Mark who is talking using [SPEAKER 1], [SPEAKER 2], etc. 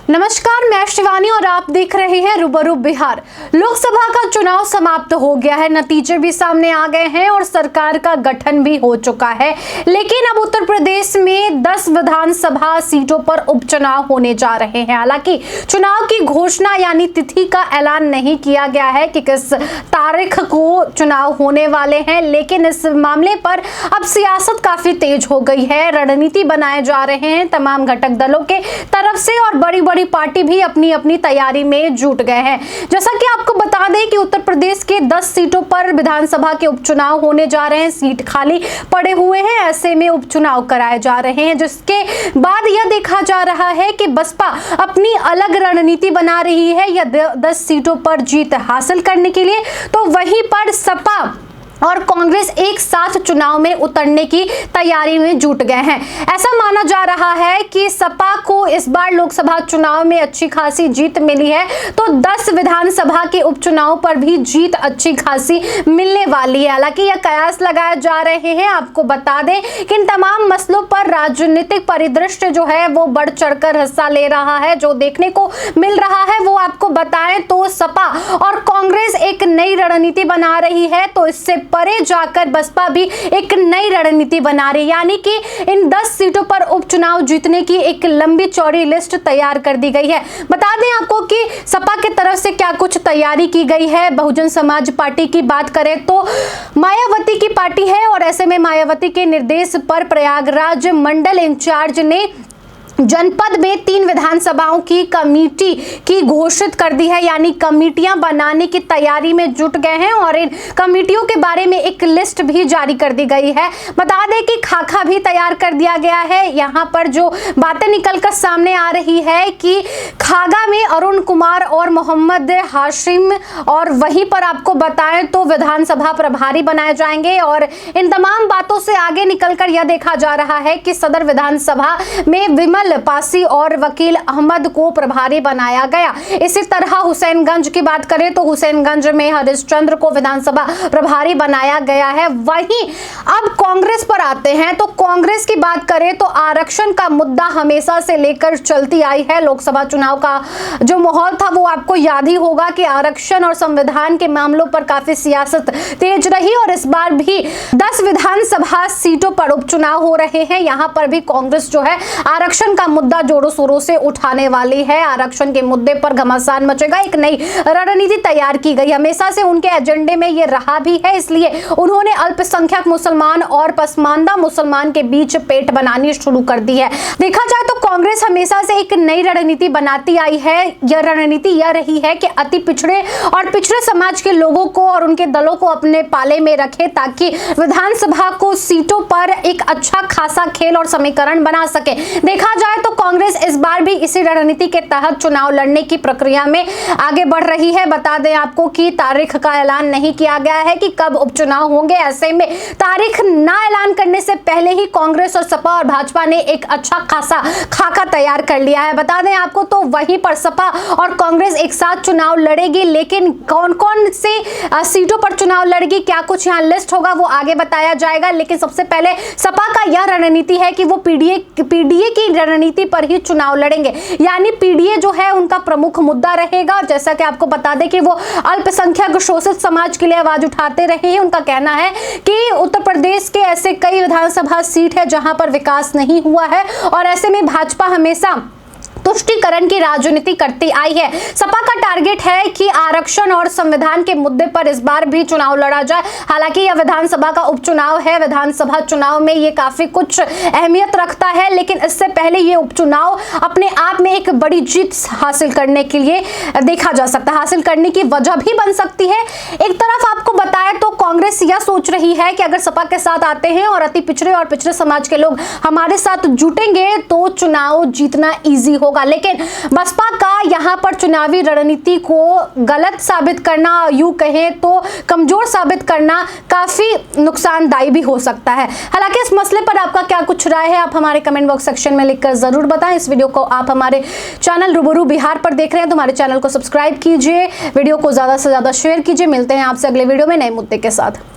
[SPEAKER 1] नमस्कार, मैं शिवानी और आप देख रहे हैं रूबरू बिहार। लोकसभा का चुनाव समाप्त हो गया है, नतीजे भी सामने आ गए हैं और सरकार का गठन भी हो चुका है। लेकिन अब उत्तर प्रदेश में 10 विधानसभा सीटों पर उपचुनाव होने जा रहे हैं। हालांकि चुनाव की घोषणा यानी तिथि का ऐलान नहीं किया गया है कि किस तारीख को चुनाव होने वाले हैं, लेकिन इस मामले पर अब सियासत काफी तेज हो गई है। रणनीति बनाए जा रहे हैं तमाम घटक दलों के तरफ से और बड़ी पार्टी भी अपनी अपनी तैयारी में जुट गए हैं। जैसा कि आपको बता दें कि उत्तर प्रदेश के 10 सीटों पर विधानसभा के उपचुनाव होने जा रहे हैं। सीट खाली पड़े हुए हैं, ऐसे में उपचुनाव कराए जा रहे हैं, जिसके बाद यह देखा जा रहा है कि बसपा अपनी अलग रणनीति बना रही है या 10 सीटों पर जीत हासिल करने के लिए, तो वहीं पर सपा और कांग्रेस एक साथ चुनाव में उतरने की तैयारी में जुट गए हैं। ऐसा माना जा रहा है कि सपा को इस बार लोकसभा चुनाव में अच्छी खासी जीत मिली है, तो 10 विधानसभा के उपचुनाव पर भी जीत अच्छी खासी मिलने वाली है। हालांकि यह कयास लगाए जा रहे हैं। आपको बता दें कि इन तमाम मसलों पर राजनीतिक परिदृश्य जो है वो बढ़ चढ़कर हिस्सा ले रहा है। जो देखने को मिल रहा है वो आपको बताएं तो सपा और कांग्रेस एक नई रणनीति बना रही है, तो इससे परे जाकर बसपा भी एक नई रणनीति बना रही, यानी कि इन 10 सीटों पर उपचुनाव जीतने की एक लंबी चौड़ी लिस्ट तैयार कर दी गई है। बता दें आपको कि सपा की तरफ से क्या कुछ तैयारी की गई है। बहुजन समाज पार्टी की बात करें तो मायावती की पार्टी है और ऐसे में मायावती के निर्देश पर प्रयागराज मंडल इंचार्ज ने जनपद में 3 विधानसभाओं की कमेटी की घोषित कर दी है, यानी कमेटियां बनाने की तैयारी में जुट गए हैं और इन कमेटियों के बारे में एक लिस्ट भी जारी कर दी गई है। बता दें कि खाका भी तैयार कर दिया गया है। यहां पर जो बातें निकलकर सामने आ रही है कि खागा में अरुण कुमार और मोहम्मद हाशिम, और वहीं पर आपको बताएं तो विधानसभा प्रभारी बनाए जाएंगे। और इन तमाम बातों से आगे निकलकर यह देखा जा रहा है कि सदर विधानसभा में विमल पासी और वकील अहमद को प्रभारी बनाया गया। इसी तरह हुसैनगंज की बात करें तो हुसैनगंज में हरिश्चंद्र को विधानसभा प्रभारी बनाया गया है। वहीं अब कांग्रेस पर आते हैं तो कांग्रेस की बात करें तो आरक्षण का मुद्दा हमेशा से लेकर चलती आई है। लोकसभा चुनाव का जो माहौल था वो आपको याद ही होगा कि आरक्षण और संविधान के मामलों पर काफी सियासत तेज रही और इस बार भी 10 विधानसभा सीटों पर उपचुनाव हो रहे हैं। यहां पर भी कांग्रेस जो है आरक्षण का मुद्दा जोरों शोरों से उठाने वाली है। आरक्षण के मुद्दे पर घमासान मचेगा, एक नई रणनीति तैयार की गई। हमेशा से उनके एजेंडे में ये रहा भी है, इसलिए उन्होंने अल्पसंख्यक मुसलमान और पसमानदा मुसलमान के बीच पेट बनानी शुरू कर दी है। देखा जाए तो कांग्रेस हमेशा से एक नई रणनीति बनाती आई है। यह रणनीति यह रही है कि अति पिछड़े और पिछड़े समाज के लोगों को और उनके दलों को अपने पाले में रखे, ताकि विधानसभा को सीटों पर एक अच्छा खासा खेल और समीकरण बना सके। देखा जाए तो कांग्रेस इस बार भी इसी रणनीति के तहत चुनाव लड़ने की प्रक्रिया में आगे बढ़ रही है। बता दें आपको कि तारीख का ऐलान नहीं किया गया है कि कब उपचुनाव होंगे। ऐसे में तारीख ना ऐलान करने से पहले ही कांग्रेस और सपा और भाजपा ने एक अच्छा खासा खाका तैयार कर लिया है। बता दें आपको तो वहीं पर सपा और कांग्रेस एक साथ चुनाव लड़ेगी, लेकिन कौन कौन से सीटों पर चुनाव लड़ेगी, क्या कुछ यहाँ लिस्ट होगा वो आगे बताया जाएगा। लेकिन सबसे पहले सपा का यह रणनीति है कि वो पीडीए की रणनीति पर ही चुनाव लड़ेंगे, यानी पीडीए जो है उनका प्रमुख मुद्दा रहेगा। और जैसा कि आपको बता दें कि वो अल्पसंख्यक शोषित समाज के लिए आवाज उठाते रहे हैं। उनका कहना है कि उत्तर प्रदेश के ऐसे कई विधानसभा सीट है जहां पर विकास नहीं हुआ है और ऐसे में भाजपा हमेशा तुष्टीकरण की राजनीति करती आई है। सपा का टारगेट है कि आरक्षण और संविधान के मुद्दे पर इस बार भी चुनाव लड़ा जाए। हालांकि यह विधानसभा का उपचुनाव है, विधानसभा चुनाव में ये काफी कुछ अहमियत रखता है, लेकिन इससे पहले ये उपचुनाव अपने आप में एक बड़ी जीत हासिल करने के लिए देखा जा सकता है, हासिल करने की वजह भी बन सकती है। एक तरफ आपको बताएं तो कांग्रेस यह सोच रही है कि अगर सपा के साथ आते हैं और अति पिछड़े और पिछड़े समाज के लोग हमारे साथ जुटेंगे तो चुनाव जीतना ईजी होगा। लेकिन बसपा का यहां पर चुनावी रणनीति को गलत साबित करना, यूं कहें तो कमजोर साबित करना काफी नुकसानदायी भी हो सकता है। हालांकि इस मसले पर आपका क्या कुछ राय है, आप हमारे कमेंट बॉक्स सेक्शन में लिखकर जरूर बताएं। इस वीडियो को आप हमारे चैनल रूबरू बिहार पर देख रहे हैं तो हमारे चैनल को सब्सक्राइब कीजिए, वीडियो को ज्यादा से ज्यादा शेयर कीजिए। मिलते हैं आपसे अगले वीडियो में नए मुद्दे के साथ।